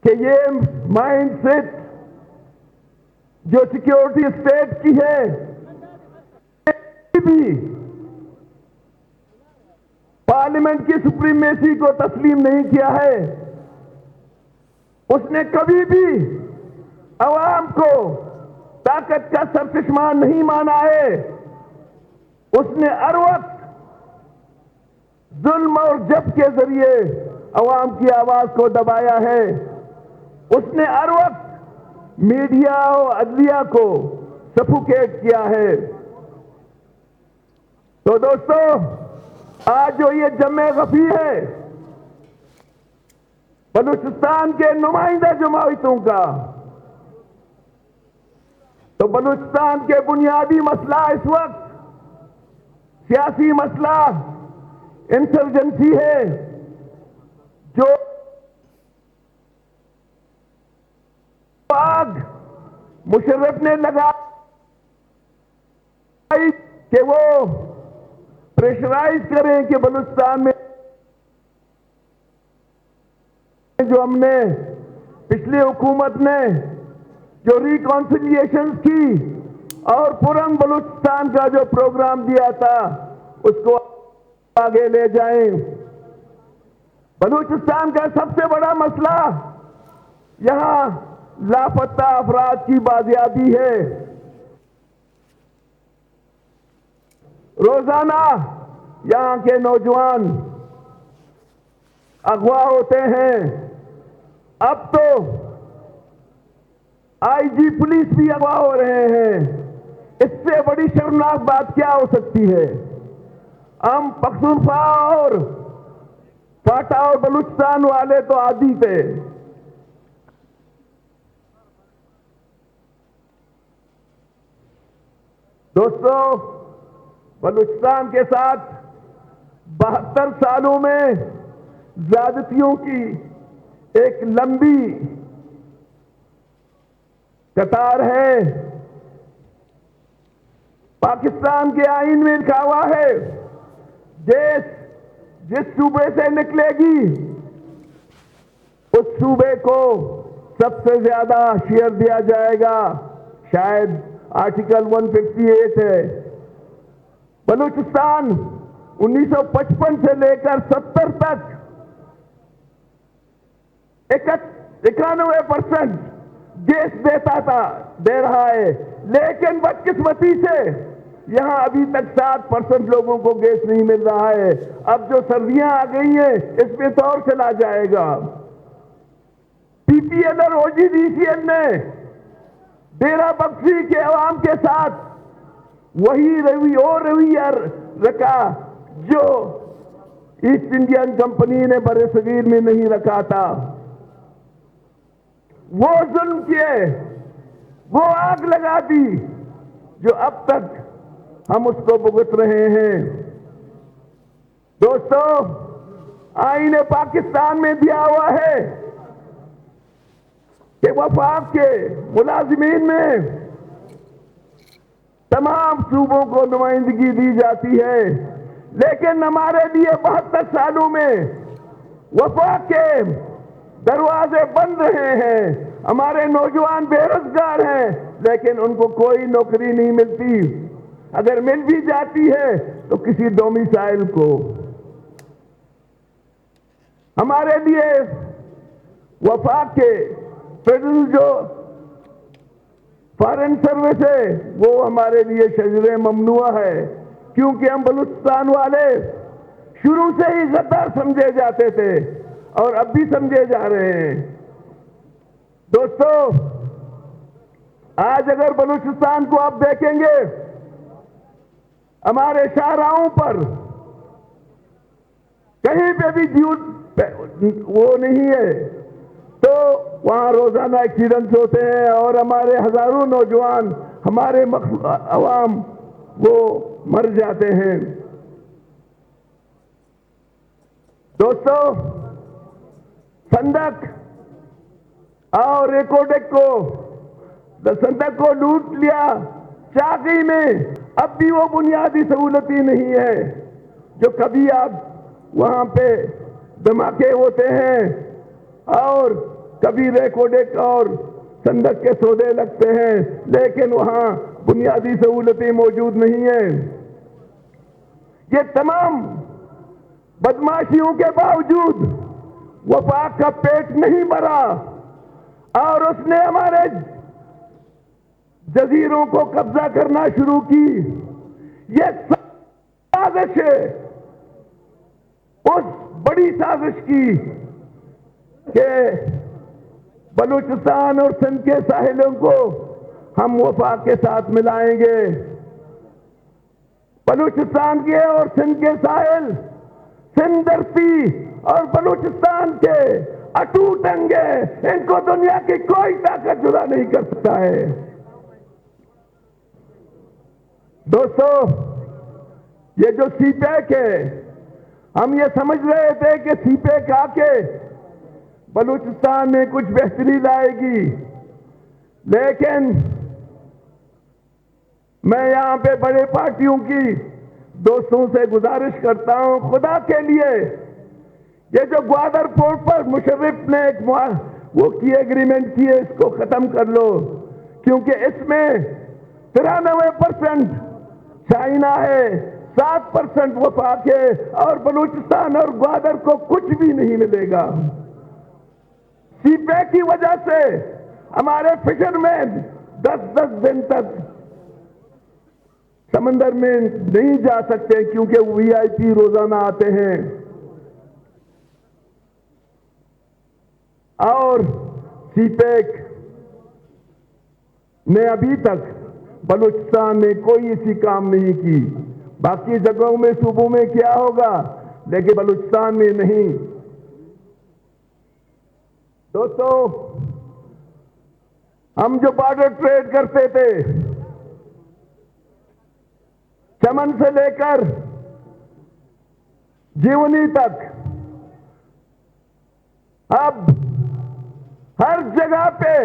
کہ یہ mind set جو سیکیورٹی اسٹیٹ کی ہے بھی پارلیمنٹ کی سپریمیسی کو تسلیم نہیں کیا ہے. اس نے کبھی بھی عوام کو طاقت کا سرچشمہ نہیں مانا ہے. اس نے ہر وقت ظلم اور جبر کے ذریعے عوام کی آواز کو دبایا ہے. اس نے ہر وقت میڈیا اور عدلیہ کو سفوکیٹ کیا ہے. تو دوستو، آج جو یہ جمع غفیر ہے بلوچستان کے نمائندہ جماعتوں کا، تو بلوچستان کے بنیادی مسئلہ اس وقت سیاسی مسئلہ انسرجنسی ہے، جو آگ مشرف نے لگائی کہ وہ پریشرائز کریں کہ بلوچستان میں جو ہم نے پچھلی حکومت نے جو ریکانسیلیشنز کی اور پورن بلوچستان کا جو پروگرام دیا تھا اس کو آگے لے جائیں. بلوچستان کا سب سے بڑا مسئلہ یہاں لاپتہ افراد کی بازیابی ہے. روزانہ یہاں کے نوجوان اغوا ہوتے ہیں. اب تو آئی جی پولیس بھی اغوا ہو رہے ہیں. اس سے بڑی شرمناک بات کیا ہو سکتی ہے؟ ہم پختونخوا اور فاٹا اور بلوچستان والے تو عادی تھے. دوستو، بلوچستان کے ساتھ 72 سالوں میں زیادتیوں کی ایک لمبی قطار ہے. پاکستان کے آئین میں لکھا ہوا ہے جس صوبے سے نکلے گی اس صوبے کو سب سے زیادہ شیئر دیا جائے گا. شاید آرٹیکل 158 ہے. بلوچستان 1955 سے لے کر 70 تک 91% گیس دے رہا ہے، لیکن بدقسمتی سے یہاں ابھی تک 7% لوگوں کو گیس نہیں مل رہا ہے. اب جو سردیاں آ گئی ہیں اس میں تو اور چلا جائے گا. پی پی ایل اور او جی ڈی سی ایل نے ڈیرہ بخشی کے عوام کے ساتھ وہی رویہ رکھا جو ایسٹ انڈین کمپنی نے برصغیر میں نہیں رکھا تھا. وہ ظلم کیے، وہ آگ لگا دی جو اب تک ہم اس کو بھگت رہے ہیں. دوستو، آئین پاکستان میں دیا ہوا ہے کہ وفاق کے ملازمین میں تمام صوبوں کو نمائندگی دی جاتی ہے، لیکن ہمارے لیے 72 سالوں میں وفاق کے دروازے بند رہے ہیں. ہمارے نوجوان بے روزگار ہیں لیکن ان کو کوئی نوکری نہیں ملتی. اگر مل بھی جاتی ہے تو کسی ڈومیسائل کو. ہمارے لیے وفاق کے فیڈرل جو فارن سروس ہے وہ ہمارے لیے شجر ممنوع ہے، کیونکہ ہم بلوچستان والے شروع سے ہی غدار سمجھے جاتے تھے اور اب بھی سمجھے جا رہے ہیں. دوستو، آج اگر بلوچستان کو آپ دیکھیں گے ہمارے شاہراہوں پر کہیں پہ بھی وہ نہیں ہے، تو وہاں روزانہ ایکسیڈنٹس ہوتے ہیں اور ہمارے ہزاروں نوجوان، ہمارے عوام وہ مر جاتے ہیں. دوستو، سندک اور ریکوڈک سندک کو لوٹ لیا چاقی میں. اب بھی وہ بنیادی سہولتی نہیں ہے جو کبھی آپ وہاں پہ دھماکے ہوتے ہیں اور کبھی ریکوڈک اور صندوق کے سودے لگتے ہیں لیکن وہاں بنیادی سہولتیں موجود نہیں ہیں. یہ تمام بدماشیوں کے باوجود وفاق کا پیٹ نہیں بھرا اور اس نے ہمارے جزیروں کو قبضہ کرنا شروع کی. یہ سازش ہے اس بڑی سازش کی کہ بلوچستان اور سندھ کے ساحلوں کو ہم وفاق کے ساتھ ملائیں گے. بلوچستان کے اور سندھ کے ساحل سندھ دھرتی اور بلوچستان کے اٹوٹ انگ ہیں. ان کو دنیا کی کوئی طاقت جدا نہیں کر سکتا ہے. دوستو یہ جو سی پیک ہے ہم یہ سمجھ رہے تھے کہ سی پیک آ کے بلوچستان میں کچھ بہتری لائے گی لیکن میں یہاں پہ بڑے پارٹیوں کی دوستوں سے گزارش کرتا ہوں خدا کے لیے یہ جو گوادر پورٹ پر مشرف نے ایک وہ کی ایگریمنٹ کی ہے اس کو ختم کر لو کیونکہ اس میں 93% چائنا ہے 7% وفاق ہے اور بلوچستان اور گوادر کو کچھ بھی نہیں ملے گا. سی پیک کی وجہ سے ہمارے فشر مین 10 دن تک سمندر میں نہیں جا سکتے کیونکہ وی آئی پی روزانہ آتے ہیں اور سی پیک نے ابھی تک بلوچستان میں کوئی ایسی کام نہیں کی. باقی جگہوں میں صوبوں میں کیا ہوگا لیکن بلوچستان میں نہیں. دوستو ہم جو بارڈر ٹریڈ کرتے تھے چمن سے لے کر جیونی تک اب ہر جگہ پہ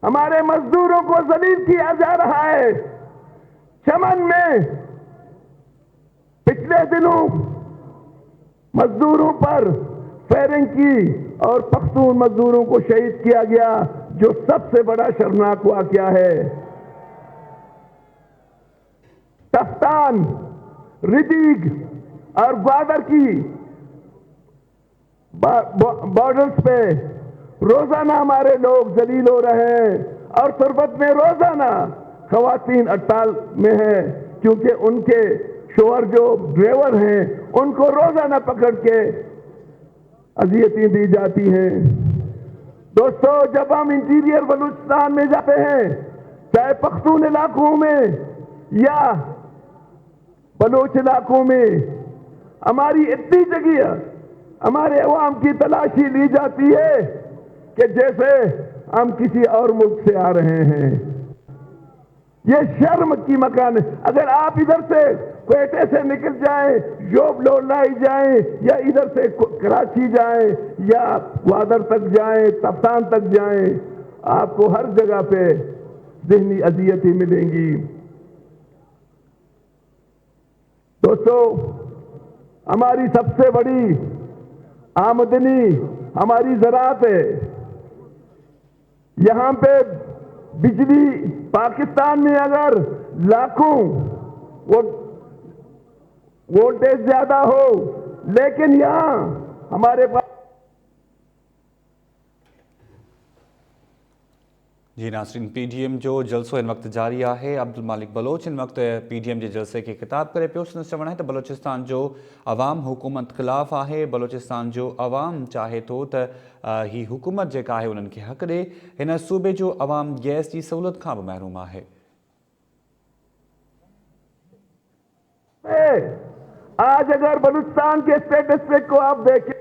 ہمارے مزدوروں کو ذلیل کیا جا رہا ہے. چمن میں پچھلے دنوں مزدوروں پر فائرنگ کی اور پختون مزدوروں کو شہید کیا گیا جو سب سے بڑا شرمناک واقعہ ہے. تفتان ردیگ اور گوادر کی بارڈرز پہ روزانہ ہمارے لوگ ذلیل ہو رہے ہیں اور تربت میں روزانہ خواتین ہڑتال میں ہیں کیونکہ ان کے شوہر جو ڈرائیور ہیں ان کو روزانہ پکڑ کے اذیتیں دی جاتی ہیں. دوستو جب ہم انٹیریئر بلوچستان میں جاتے ہیں چاہے پختون علاقوں میں یا بلوچ علاقوں میں ہماری اتنی جگہ ہمارے عوام کی تلاشی لی جاتی ہے کہ جیسے ہم کسی اور ملک سے آ رہے ہیں. یہ شرم کی مکان ہے. اگر آپ ادھر سے کوئٹے سے نکل جائیں جوب لولائی جائیں یا ادھر سے کراچی جائیں یا گوادر تک جائیں تفتان تک جائیں آپ کو ہر جگہ پہ ذہنی اذیتیں ملیں گی. دوستو ہماری سب سے بڑی آمدنی ہماری زراعت ہے. یہاں پہ بجلی پاکستان میں اگر لاکھوں وولٹیج زیادہ ہو لیکن یہاں ہمارے پاس جی ناظرین پی ڈی ایم جو جلسو ان وقت جاری ہے عبدالمالک بلوچ ان وقت پی ڈی ایم کے جلسے کی خطاب کرے پیو چونا ہے تو بلوچستان جو عوام حکومت خلاف ہے بلوچستان جو عوام چاہے تو ہی حکومت جیکا ہے انہن کے حق دے ان صوبے جو عوام گیس کی سہولت کا بھی محروم ہے. آج اگر بلوچستان کے اسٹیٹسٹک کو آپ دیکھیں